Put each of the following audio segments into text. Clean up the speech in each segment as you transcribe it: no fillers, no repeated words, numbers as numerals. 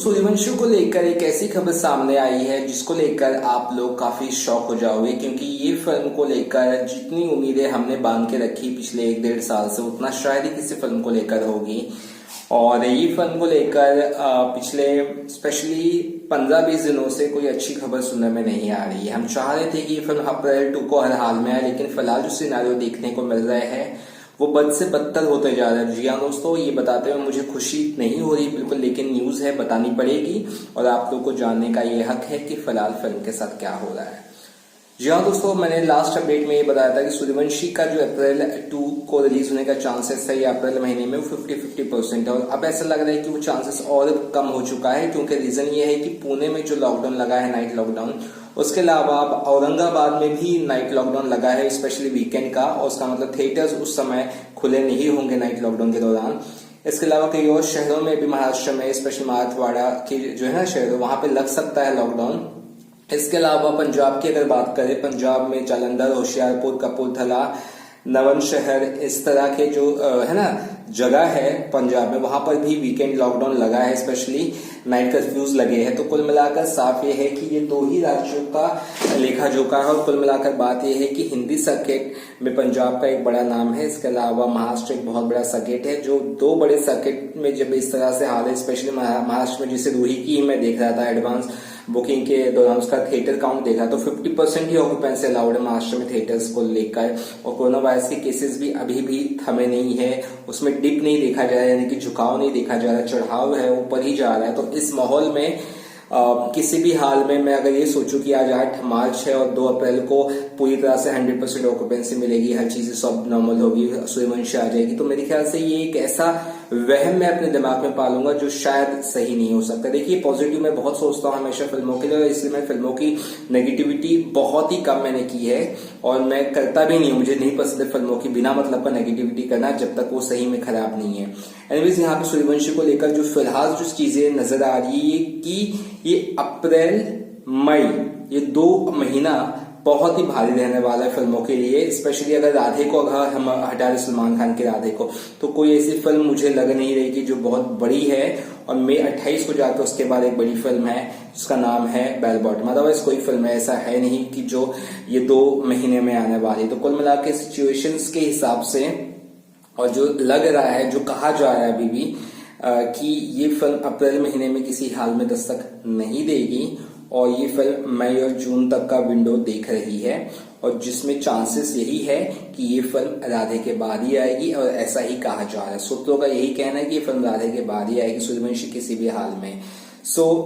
सूर्यवंशी को लेकर एक ऐसी खबर सामने आई है जिसको लेकर आप लोग काफी शॉक हो जाओगे, क्योंकि ये फिल्म को लेकर जितनी उम्मीदें हमने बांध के रखी पिछले 1-1.5 साल से उतना शायद ही किसी फिल्म को लेकर होगी। और ये फिल्म को लेकर पिछले स्पेशली 15-20 दिनों से कोई अच्छी खबर सुनने में नहीं आ रही है। हम चाह रहे थे कि ये फिल्म अप्रैल 2 को हर हाल में आए, लेकिन फिलहाल जो सिनेरियो देखने को मिल रहा है वो बद से बदतर होते जा रहा है। जी हाँ दोस्तों, ये बताते हुए मुझे खुशी नहीं हो रही बिल्कुल, लेकिन न्यूज है, बतानी पड़ेगी और आप लोग को जानने का ये हक है कि फिलहाल फिल्म के साथ क्या हो रहा है। जी हाँ दोस्तों, मैंने लास्ट अपडेट में ये बताया था कि सूर्यवंशी का जो अप्रैल 2 को रिलीज होने का चांसेस है, ये अप्रैल महीने में 50-50% है। और अब ऐसा लग रहा है कि वो चांसेस और कम हो चुका है, क्योंकि रीजन ये है कि पुणे में जो लॉकडाउन लगा है, नाइट लॉकडाउन, उसके अलावा अब औरंगाबाद में भी नाइट लॉकडाउन लगा है, स्पेशली वीकेंड का। और उसका मतलब थिएटर्स उस समय खुले नहीं होंगे नाइट लॉकडाउन के दौरान। इसके अलावा कई और शहरों में भी, महाराष्ट्र में स्पेशली मराठवाड़ा के जो है ना शहर, वहां पे लग सकता है लॉकडाउन। इसके अलावा पंजाब की अगर बात करें, पंजाब में जालंधर, होशियारपुर, कपूरथला, नवन शहर, इस तरह के जो है ना जगह है पंजाब में, वहां पर भी वीकेंड लॉकडाउन लगा है, स्पेशली नाइट कर्फ्यूज लगे हैं। तो कुल मिलाकर साफ ये है कि ये 2 ही राज्यों का लेखा जोखा है। और कुल मिलाकर बात ये है कि हिंदी सर्किट में पंजाब का एक बड़ा नाम है। इसके अलावा महाराष्ट्र एक बहुत बड़ा सर्किट है। जो 2 बड़े सर्किट में जब इस तरह से हाल है, स्पेशली महाराष्ट्र में, जिसे रूही की मैं देख रहा था एडवांस बुकिंग के दौरान, उसका थिएटर काउंट देखा तो 50% ही ऑक्यूपेंसी अलाउड है महाराष्ट्र में थिएटर्स को लेकर। और कोरोना वायरस के केसेस भी अभी भी थमे नहीं है, उसमें डिप नहीं देखा जा रहा है, यानी कि झुकाव नहीं देखा जा रहा है, चढ़ाव है, ऊपर ही जा रहा है। तो इस माहौल में किसी भी हाल में मैं अगर ये सोचूं कि आज 8 मार्च है और 2 अप्रैल को पूरी तरह से 100% ऑक्यूपेंसी मिलेगी, हर चीज सब नॉर्मल होगी, सूर्यवंशी आ जाएगी, तो मेरे ख्याल से ये एक ऐसा वहम मैं अपने दिमाग में पालूंगा जो शायद सही नहीं हो सकता। देखिए, पॉजिटिव मैं बहुत सोचता हूँ हमेशा फिल्मों के लिए, इसलिए मैं फिल्मों की नेगेटिविटी बहुत ही कम मैंने की है और मैं करता भी नहीं हूँ। मुझे नहीं पसंद है फिल्मों की बिना मतलब का नेगेटिविटी करना, जब तक वो सही में खराब नहीं है। एनीवेज, यहाँ पे सूर्यवंशी को लेकर जो फिलहाल जो चीजें नजर आ रही है कि ये अप्रैल मई, ये 2 महीना बहुत ही भारी रहने वाला है फिल्मों के लिए। स्पेशली अगर राधे को अगर हम हटा दें, सलमान खान के राधे को, तो कोई ऐसी फिल्म मुझे लग नहीं रही कि जो बहुत बड़ी है। और मई 28 को जाकर उसके बाद एक बड़ी फिल्म है जिसका नाम है बेल बॉटम। अदरवाइज कोई फिल्म ऐसा है नहीं कि जो ये 2 महीने में आने वाली। तो कुल मिला के सिचुएशंस के हिसाब से और जो लग रहा है, जो कहा जा रहा है अभी भी कि ये फिल्म अप्रैल महीने में किसी हाल में दस्तक नहीं देगी और ये फिल्म मई और जून तक का विंडो देख रही है, और जिसमें चांसेस यही है कि ये फिल्म राधे के बाद ही आएगी। और ऐसा ही कहा जा रहा है, सूत्रों का यही कहना है कि ये फिल्म राधे के बाद ही आएगी, सूर्यवंशी किसी भी हाल में।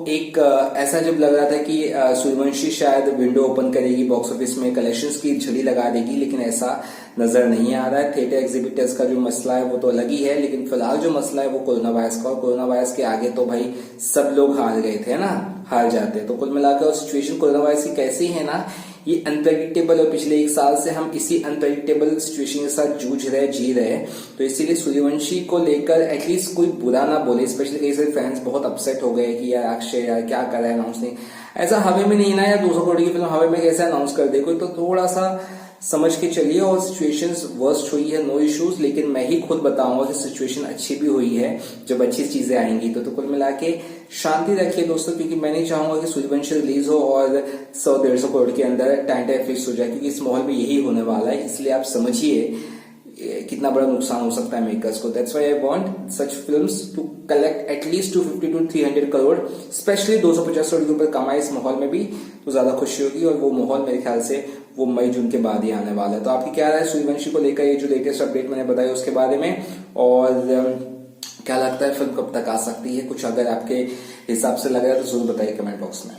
एक ऐसा जब लग रहा था कि सूर्यवंशी शायद विंडो ओपन करेगी, बॉक्स ऑफिस में कलेक्शंस की झड़ी लगा देगी, लेकिन ऐसा नजर नहीं आ रहा है। थिएटर एग्जिबिटर्स का जो मसला है वो तो अलग ही है, लेकिन फिलहाल जो मसला है वो कोरोना वायरस का, और कोरोना वायरस के आगे तो भाई सब लोग हार गए थे ना, हार जाते। तो कुल मिलाकर सिचुएशन कोरोना वायरस की कैसी है ना, ये अनप्रेडिक्टेबल, और पिछले 1 साल से हम इसी अनप्रेडिक्टेबल सिचुएशन के साथ जूझ रहे, जी रहे। तो इसीलिए सूर्यवंशी को लेकर एटलीस्ट कोई बुरा ना बोले। स्पेशली कई सारे फैंस बहुत अपसेट हो गए कि यार अक्षय यार क्या कर रहा है, अनाउंस नहीं, ऐसा हवे में नहीं ना यार, 200 करोड़ की फिल्म हवे में कैसे अनाउंस कर दे कोई, तो थोड़ा सा समझ के चलिए। और सिचुएशंस वर्स्ट हुई है, नो इश्यूज, लेकिन मैं ही खुद बताऊंगा कि सिचुएशन अच्छी भी हुई है जब अच्छी चीजें आएंगी। तो कुल मिला के शांति रखिए दोस्तों, क्योंकि मैं नहीं चाहूंगा कि सूर्यवंशी रिलीज हो और 100-150 करोड़ के अंदर टाइम फिक्स हो जाए, क्योंकि इस माहौल में यही होने वाला है। इसलिए आप समझिए कितना बड़ा नुकसान हो सकता है मेकर्स को। That's why I want such films to collect at least 250-300 crore, specially 250 crore के ऊपर कमाए इस माहौल में भी, तो ज्यादा खुशी होगी। और वो माहौल मेरे ख्याल से वो मई जून के बाद ही आने वाला है। तो आपकी क्या राय है सूर्यवंशी को लेकर, ये जो लेटेस्ट अपडेट मैंने बताया उसके बारे में, और क्या लगता है फिल्म कब तक आ सकती है? कुछ अगर आपके हिसाब से लग रहा है तो जरूर बताइए कमेंट बॉक्स में।